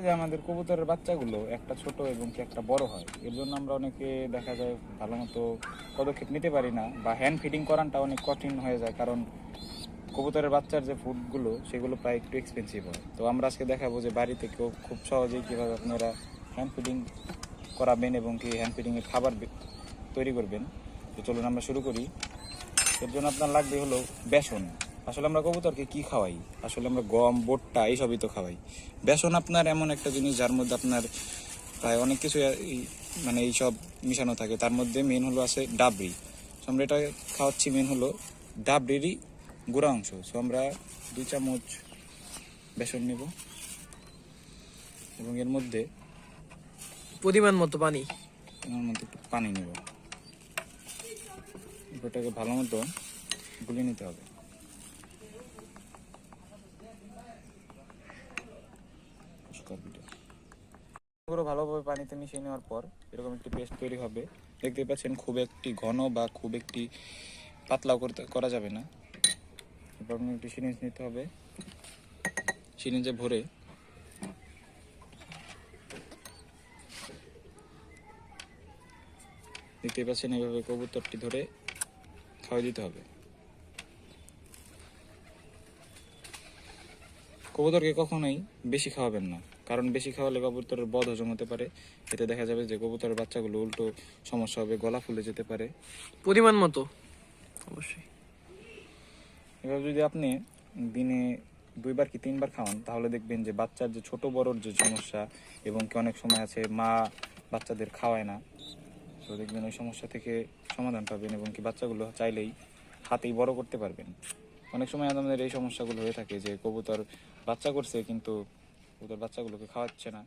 যে আমাদের কবুতরের বাচ্চাগুলো একটা ছোট এবং কি একটা বড় হয়, এর জন্য আমরা অনেকে দেখা যায় ভালো মতো পদক্ষেপ নিতে পারি না, বা হ্যান্ড ফিডিং করাটা অনেক কঠিন হয়ে যায়, কারণ কবুতরের বাচ্চার যে ফুডগুলো সেগুলো প্রায় একটু এক্সপেন্সিভ হয়। তো আমরা আজকে দেখাবো যে বাড়িতে কেউ খুব সহজেই কীভাবে আপনারা হ্যান্ড ফিডিং করাবেন এবং কি হ্যান্ড ফিডিংয়ের খাবার তৈরি করবেন। তো চলুন আমরা শুরু করি। এর জন্য আপনার লাগবে হলো বেসন। আসলে আমরা কবুতরকে কি খাওয়াই? আসলে আমরা গম, ভুট্টা এইসবই তো খাওয়াই। বেসন আপনার এমন একটা জিনিস যার মধ্যে আপনার প্রায় অনেক কিছু মানে এইসব মিশানো থাকে। তার মধ্যে মেন হলো আছে ডাবরি। সো আমরা এটা খাওয়াচ্ছি মেন হলো ডাবরিরই গুঁড়া অংশ। সো আমরা 2 চামচ বেসন নেব এবং এর মধ্যে পরিমাণ মতো পানি। একটু পানি নেব। এটাকে ভালো মতো গুলিয়ে নিতে হবে। পুরো ভালোভাবে পানিতে মিশিয়ে নেওয়ার পর এরকম একটি পেস্ট তৈরি হবে। দেখতে পাচ্ছেন খুব একটি ঘন বা খুব একটি পাতলাও করা যাবে না। এরপর একটি সিরিঞ্জ নিতে হবে। সিরিঞ্জে ভরে দেখতে পাচ্ছেন এইভাবে কবুতরটি ধরে খাওয়াই দিতে হবে। কবুতরকে কখনোই বেশি খাওয়াবেন না, কারণ বেশি খাওয়ালে কবুতরের বদ হজম হতে পারে। এতে দেখা যাবে যে কবুতরের বাচ্চাগুলো উল্টো সমস্যা হবে, গলা ফুলে যেতে পারে। পরিমাণ মতো অবশ্যই। এভাবে যদি আপনি দিনে 2 বার কি 3 বার খাওয়ান, তাহলে দেখবেন যে বাচ্চার যে ছোট বড়োর যে সমস্যা, এবং কি অনেক সময় আছে মা বাচ্চাদের খাওয়ায় না, তো দেখবেন ওই সমস্যা থেকে সমাধান পাবেন এবং কি বাচ্চাগুলো চাইলেই হাতেই বড় করতে পারবেন। অনেক সময় আমাদের এই সমস্যাগুলো হয়ে থাকে যে কবুতর বাচ্চা করছে কিন্তু কবুতর বাচ্চাগুলোকে খাওয়াচ্ছে না।